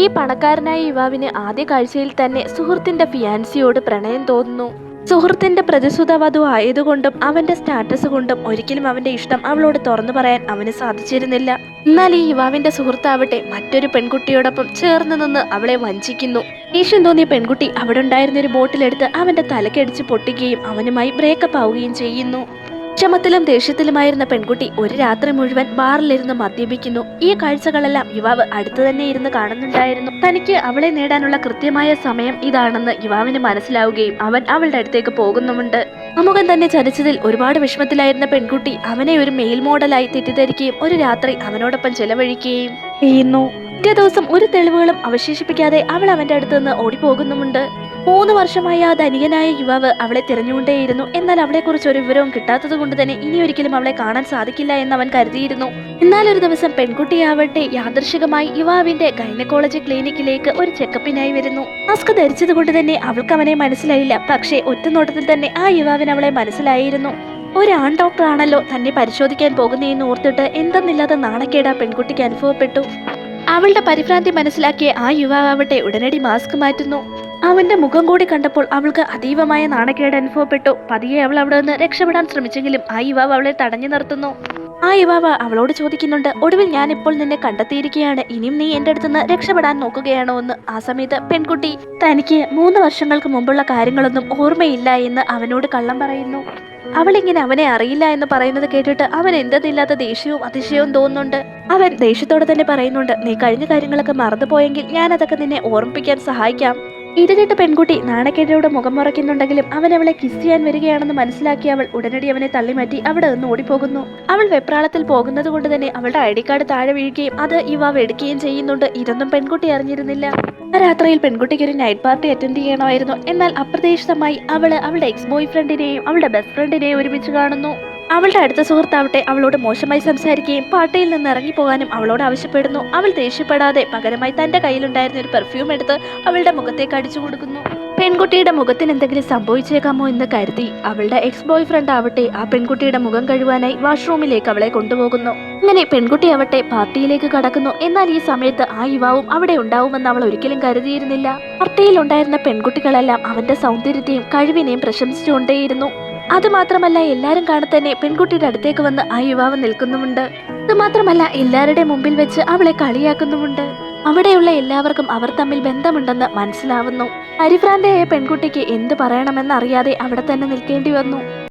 ഈ പണക്കാരനായ യുവാവിന് ആദ്യ കാഴ്ചയിൽ തന്നെ സുഹൃത്തിന്റെ ഫിയാൻസിയോട് പ്രണയം തോന്നുന്നു. സുഹൃത്തിന്റെ പ്രതിസുത വധു ആയതുകൊണ്ടും അവന്റെ സ്റ്റാറ്റസ് കൊണ്ടും ഒരിക്കലും അവന്റെ ഇഷ്ടം അവളോട് തുറന്നു പറയാൻ അവന് സാധിച്ചിരുന്നില്ല. എന്നാൽ ഈ യുവാവിന്റെ സുഹൃത്താവട്ടെ മറ്റൊരു പെൺകുട്ടിയോടൊപ്പം ചേർന്ന് നിന്ന് അവളെ വഞ്ചിക്കുന്നു. ദേഷ്യം തോന്നിയ പെൺകുട്ടി അവിടെ ഉണ്ടായിരുന്ന ഒരു ബോട്ടിലെടുത്ത് അവന്റെ തലക്കടിച്ച് പൊട്ടിക്കുകയും അവനുമായി ബ്രേക്കപ്പ് ആവുകയും ചെയ്യുന്നു. ക്ഷമത്തിലും ദേഷ്യത്തിലുമായിരുന്ന പെൺകുട്ടി ഒരു രാത്രി മുഴുവൻ ബാറിലിരുന്ന് മദ്യപിക്കുന്നു. ഈ കാഴ്ചകളെല്ലാം യുവാവ് അടുത്തു തന്നെ ഇരുന്ന് കാണുന്നുണ്ടായിരുന്നു. തനിക്ക് അവളെ നേടാനുള്ള കൃത്യമായ സമയം ഇതാണെന്ന് യുവാവിന് മനസ്സിലാവുകയും അവൻ അവളുടെ അടുത്തേക്ക് പോകുന്നുമുണ്ട്. അമുഖം തന്നെ ചതിച്ചതിൽ ഒരുപാട് വിഷമത്തിലായിരുന്ന പെൺകുട്ടി അവനെ ഒരു മെയിൽ മോഡലായി തെറ്റിദ്ധരിക്കുകയും ഒരു രാത്രി അവനോടൊപ്പം ചെലവഴിക്കുകയും ചെയ്യുന്നു. പിറ്റേ ദിവസം ഒരു തെളിവുകളും അവശേഷിപ്പിക്കാതെ അവൾ അവന്റെ അടുത്ത് നിന്ന് ഓടിപ്പോകുന്നുമുണ്ട്. 3 വർഷമായി ആ ധനികനായ യുവാവ് അവളെ തിരഞ്ഞുകൊണ്ടേയിരുന്നു. എന്നാൽ അവളെക്കുറിച്ച് ഒരു വിവരവും കിട്ടാത്തത് കൊണ്ട് തന്നെ ഇനിയൊരിക്കലും അവളെ കാണാൻ സാധിക്കില്ല എന്ന് അവൻ കരുതിയിരുന്നു. എന്നാൽ ഒരു ദിവസം പെൺകുട്ടിയാവട്ടെ യാദൃശികമായി യുവാവിന്റെ ഗൈനക്കോളജി ക്ലിനിക്കിലേക്ക് ഒരു ചെക്കപ്പിനായി വരുന്നു. മാസ്ക് ധരിച്ചത് കൊണ്ട് തന്നെ അവൾക്ക് അവനെ മനസ്സിലായില്ല. പക്ഷേ ഒറ്റനോട്ടത്തിൽ തന്നെ ആ യുവാവിന് അവളെ മനസ്സിലായിരുന്നു. ഒരു ആൺ ഡോക്ടർ ആണല്ലോ തന്നെ പരിശോധിക്കാൻ പോകുന്നതെന്ന് ഓർത്തിട്ട് എന്തെന്നില്ലാതെ നാണക്കേട് ആ പെൺകുട്ടിക്ക് അനുഭവപ്പെട്ടു. അവളുടെ പരിഭ്രാന്തി മനസ്സിലാക്കിയ ആ യുവാവട്ടെ ഉടനടി മാസ്ക് മാറ്റുന്നു. അവന്റെ മുഖം കൂടി കണ്ടപ്പോൾ അവൾക്ക് അതീവമായ നാണക്കേട് അനുഭവപ്പെട്ടു. പതിയെ അവൾ അവിടെ നിന്ന് രക്ഷപ്പെടാൻ ശ്രമിച്ചെങ്കിലും ആ യുവാവ് അവളെ തടഞ്ഞു നിർത്തുന്നു. ആ യുവാവ് അവളോട് ചോദിക്കുന്നുണ്ട്, ഒടുവിൽ ഞാൻ ഇപ്പോൾ നിന്നെ കണ്ടെത്തിയിരിക്കുകയാണ്, ഇനിയും നീ എന്റെ അടുത്തുനിന്ന് രക്ഷപ്പെടാൻ നോക്കുകയാണോ എന്ന്. ആ സമയത്ത് പെൺകുട്ടി തനിക്ക് 3 വർഷങ്ങൾക്ക് മുമ്പുള്ള കാര്യങ്ങളൊന്നും ഓർമ്മയില്ല എന്ന് അവനോട് കള്ളം പറയുന്നു. അവളിങ്ങനെ അവനെ അറിയില്ല എന്ന് പറയുന്നത് കേട്ടിട്ട് അവൻ എന്തെന്നില്ലാത്ത ദേഷ്യവും അതിശയവും തോന്നുന്നുണ്ട്. അവൻ ദേഷ്യത്തോടെ തന്നെ പറയുന്നുണ്ട്, നീ കഴിഞ്ഞ കാര്യങ്ങളൊക്കെ മറന്നുപോയെങ്കിൽ ഞാൻ അതൊക്കെ നിന്നെ ഓർമ്മിപ്പിക്കാൻ സഹായിക്കാം. ഇത് കേട്ട് പെൺകുട്ടി നാണക്കേടോടെ മുഖം മറയ്ക്കുന്നുണ്ടെങ്കിലും അവൻ അവളെ കിസ് ചെയ്യാൻ വരികയാണെന്ന് മനസ്സിലാക്കി അവൾ ഉടനടി അവനെ തള്ളിമാറ്റി അവിടെ നിന്ന് ഓടിപ്പോകുന്നു. അവൾ വെപ്രാളത്തിൽ പോകുന്നത് കൊണ്ട് തന്നെ അവളുടെ ഐ ഡി കാർഡ് താഴെ വീഴുകയും അത് യുവാവ് എടുക്കുകയും ചെയ്യുന്നുണ്ട്. ഇതൊന്നും പെൺകുട്ടി അറിഞ്ഞിരുന്നില്ല. ആ രാത്രിയിൽ പെൺകുട്ടിക്ക് ഒരു നൈറ്റ് പാർട്ടി അറ്റൻഡ് ചെയ്യണമായിരുന്നു. എന്നാൽ അപ്രതീക്ഷിതമായി അവളുടെ എക്സ് ബോയ് ഫ്രണ്ടിനെയും അവളുടെ ബെസ്റ്റ് ഫ്രണ്ടിനെയും ഒരുമിച്ച് കാണുന്നു. അവളുടെ അടുത്ത സുഹൃത്താവട്ടെ അവളോട് മോശമായി സംസാരിക്കുകയും പാർട്ടിയിൽ നിന്ന് ഇറങ്ങിപ്പോകാനും അവളോട് ആവശ്യപ്പെടുന്നു. അവൾ ദേഷ്യപ്പെടാതെ പകരമായി തന്റെ കയ്യിലുണ്ടായിരുന്ന ഒരു പെർഫ്യൂം എടുത്ത് അവളുടെ മുഖത്തേക്ക് അടിച്ചു കൊടുക്കുന്നു. പെൺകുട്ടിയുടെ മുഖത്തിന് എന്തെങ്കിലും സംഭവിച്ചേക്കാമോ എന്ന് കരുതി അവളുടെ എക്സ് ബോയ് ഫ്രണ്ട് ആവട്ടെ ആ പെൺകുട്ടിയുടെ മുഖം കഴുകാനായി വാഷ്റൂമിലേക്ക് അവളെ കൊണ്ടുപോകുന്നു. അങ്ങനെ പെൺകുട്ടി ആവട്ടെ പാർട്ടിയിലേക്ക് കടക്കുന്നു. എന്നാൽ ഈ സമയത്ത് ആ യുവാവും അവിടെ ഉണ്ടാവുമെന്ന് അവൾ ഒരിക്കലും കരുതിയിരുന്നില്ല. പാർട്ടിയിൽ ഉണ്ടായിരുന്ന പെൺകുട്ടികളെല്ലാം അവന്റെ സൗന്ദര്യത്തെയും കഴിവിനെയും പ്രശംസിച്ചുകൊണ്ടേയിരുന്നു. അതുമാത്രമല്ല എല്ലാരും കാണത്തന്നെ പെൺകുട്ടിയുടെ അടുത്തേക്ക് വന്ന് ആ യുവാവ് നിൽക്കുന്നുമുണ്ട്. അതുമാത്രമല്ല എല്ലാവരുടെ മുമ്പിൽ വെച്ച് അവളെ കളിയാക്കുന്നുമുണ്ട്. അവിടെയുള്ള എല്ലാവർക്കും അവർ തമ്മിൽ ബന്ധമുണ്ടെന്ന് മനസ്സിലാവുന്നു. പരിഭ്രാന്തയായ പെൺകുട്ടിക്ക് എന്ത് പറയണമെന്നറിയാതെ അവിടെ തന്നെ നിൽക്കേണ്ടി വന്നു.